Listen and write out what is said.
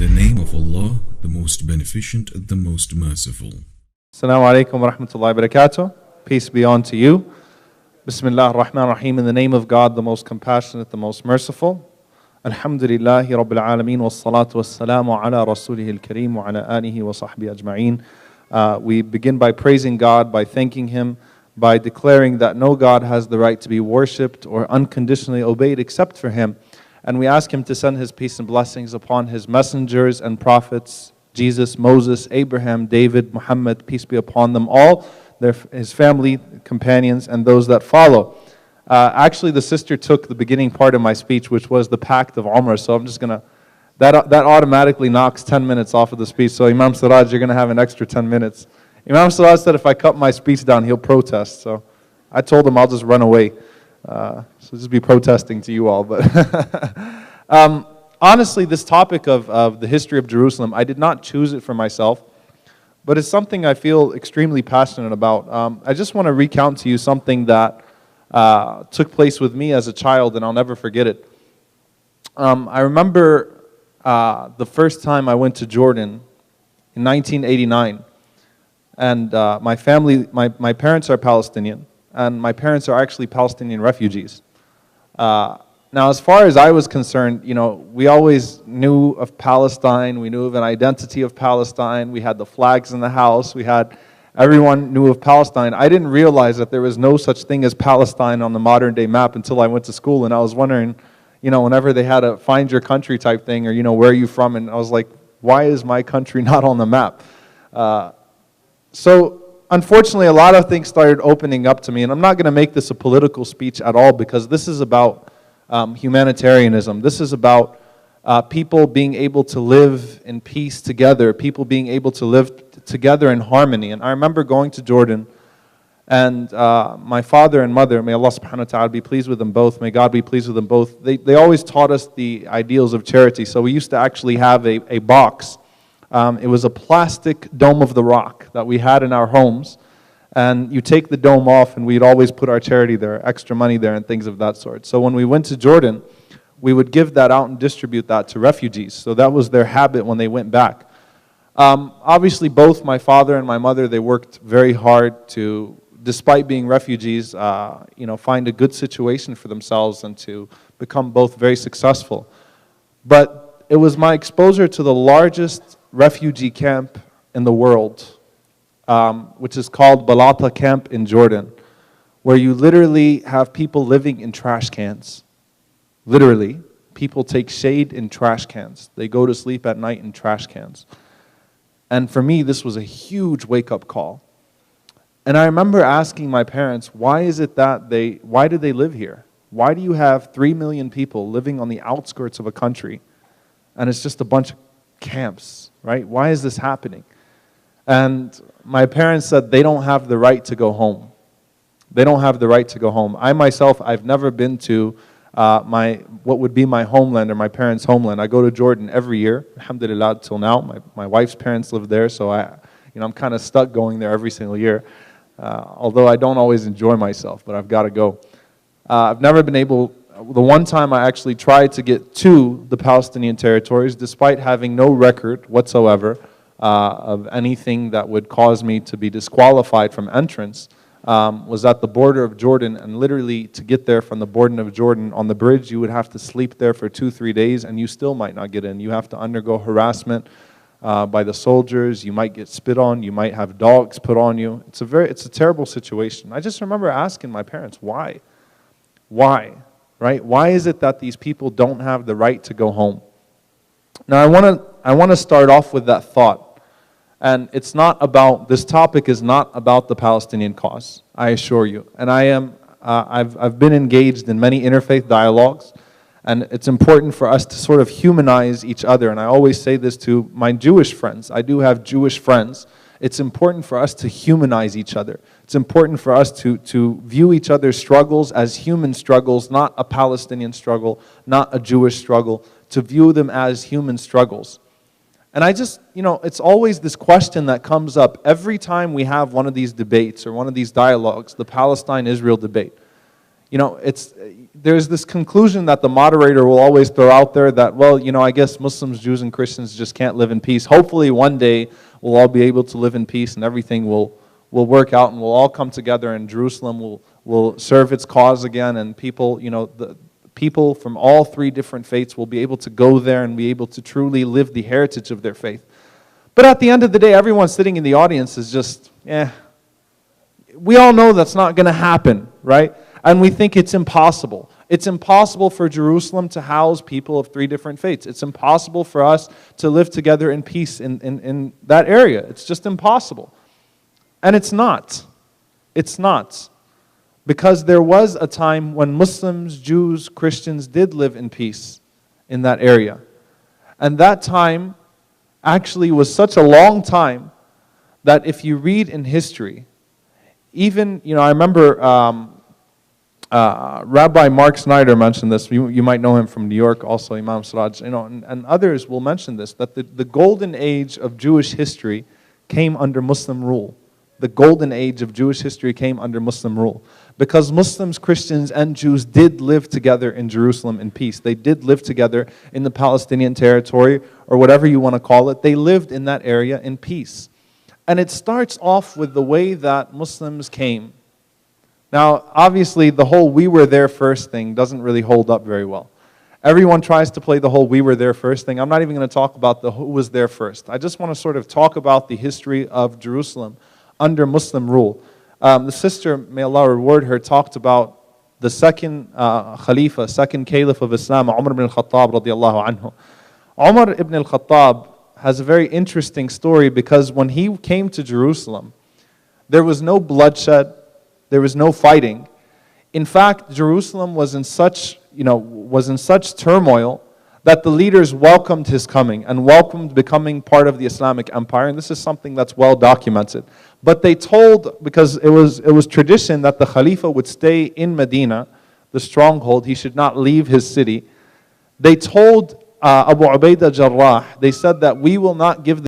the name of Allah, the most beneficent, the most merciful. Assalamu alaikum wa rahmatullahi wa barakatuh. Peace be unto you. Bismillah ar-Rahman ar-Rahim. In the name of God, the most compassionate, the most merciful. Alhamdulillahi Rabbil Alameen. Wassalatu wassalamu ala Rasulihil Kareem wa ala alihi wa sahbihi ajma'een. We begin by praising God, by thanking Him, by declaring that no God has the right to be worshipped or unconditionally obeyed except for Him. And we ask Him to send His peace and blessings upon His messengers and prophets, Jesus, Moses, Abraham, David, Muhammad, peace be upon them all, his family, companions, and those that follow. Actually, the sister took the beginning part of my speech, which was the pact of Omar, so I'm just going to, that automatically knocks 10 minutes off of the speech. So Imam Siraj, you're going to have an extra 10 minutes. Imam Siraj said if I cut my speech down, he'll protest. So I told him I'll just run away. So just be protesting to you all. But honestly, this topic of the history of Jerusalem, I did not choose it for myself, but it's something I feel extremely passionate about. I just want to recount to you something that took place with me as a child, and I'll never forget it. I remember the first time I went to Jordan in 1989, and my family, my parents are Palestinian, and my parents are actually Palestinian refugees. Now, as far as I was concerned, you know, we always knew of Palestine. We knew of an identity of Palestine. We had the flags in the house. Everyone knew of Palestine. I didn't realize that there was no such thing as Palestine on the modern day map until I went to school, and I was wondering, you know, whenever they had a find your country type thing, or, you know, where are you from? And I was like, why is my country not on the map? So, unfortunately, a lot of things started opening up to me, and I'm not going to make this a political speech at all, because this is about humanitarianism. This is about people being able to live in peace together, people being able to live together in harmony. And I remember going to Jordan, and my father and mother, may Allah subhanahu wa ta'ala be pleased with them both, may God be pleased with them both, they always taught us the ideals of charity. So we used to actually have a box. It was a plastic Dome of the Rock that we had in our homes. And you take the dome off, and we'd always put our charity there, extra money there, and things of that sort. So when we went to Jordan, we would give that out and distribute that to refugees. So that was their habit when they went back. Obviously, both my father and my mother, they worked very hard to, despite being refugees, you know, find a good situation for themselves and to become both very successful. But it was my exposure to the largest refugee camp in the world, which is called Balata Camp in Jordan, where you literally have people living in trash cans. Literally, people take shade in trash cans. They go to sleep at night in trash cans. And for me, this was a huge wake-up call. And I remember asking my parents, why do they live here? Why do you have 3 million people living on the outskirts of a country, and it's just a bunch of camps, right? Why is this happening? And my parents said they don't have the right to go home. They don't have the right to go home. I myself, I've never been to what would be my homeland or my parents' homeland. I go to Jordan every year, alhamdulillah, till now. My wife's parents live there, so I'm kind of stuck going there every single year. Although I don't always enjoy myself, but I've got to go. I've never been able. The one time I actually tried to get to the Palestinian territories, despite having no record whatsoever of anything that would cause me to be disqualified from entrance, was at the border of Jordan. And literally, to get there from the border of Jordan, on the bridge, you would have to sleep there for 2-3 days, and you still might not get in. You have to undergo harassment by the soldiers. You might get spit on. You might have dogs put on you. It's a terrible situation. I just remember asking my parents, why? Why? Right? Why is it that these people don't have the right to go home? Now, I want to start off with that thought. And it's not about, this topic is not about the Palestinian cause, I assure you. And I've been engaged in many interfaith dialogues, and it's important for us to sort of humanize each other. And I always say this to my Jewish friends. I do have Jewish friends. It's important for us to humanize each other. It's important for us to view each other's struggles as human struggles, not a Palestinian struggle, not a Jewish struggle, to view them as human struggles. And I just, you know, it's always this question that comes up every time we have one of these debates or one of these dialogues, the Palestine-Israel debate. there's this conclusion that the moderator will always throw out there that, well, I guess Muslims, Jews, and Christians just can't live in peace. Hopefully one day we'll all be able to live in peace and everything will work out and we'll all come together and Jerusalem will serve its cause again, and people, the people from all three different faiths will be able to go there and be able to truly live the heritage of their faith. But at the end of the day, everyone sitting in the audience is just, we all know that's not going to happen, right? And we think it's impossible. It's impossible for Jerusalem to house people of three different faiths. It's impossible for us to live together in peace in that area. It's just impossible. And it's not. It's not. Because there was a time when Muslims, Jews, Christians did live in peace in that area. And that time actually was such a long time that if you read in history, even, I remember Rabbi Mark Snyder mentioned this. You might know him from New York, also Imam Siraj, and others will mention this, that the golden age of Jewish history came under Muslim rule. The golden age of Jewish history came under Muslim rule. Because Muslims, Christians, and Jews did live together in Jerusalem in peace. They did live together in the Palestinian territory, or whatever you want to call it. They lived in that area in peace. And it starts off with the way that Muslims came. Now, obviously, the whole "we were there first" thing doesn't really hold up very well. Everyone tries to play the whole "we were there first" thing. I'm not even going to talk about the who was there first. I just want to sort of talk about the history of Jerusalem under Muslim rule. The sister, may Allah reward her, talked about the second Khalifa, second Caliph of Islam, Umar ibn al-Khattab radiallahu anhu. Umar ibn al-Khattab has a very interesting story because when he came to Jerusalem, there was no bloodshed, there was no fighting. In fact, Jerusalem was in such turmoil that the leaders welcomed his coming and welcomed becoming part of the Islamic Empire, and this is something that's well documented. But they told, because it was tradition that the Khalifa would stay in Medina, the stronghold, he should not leave his city. They told Abu Ubaidah Jarrah, they said that we will not give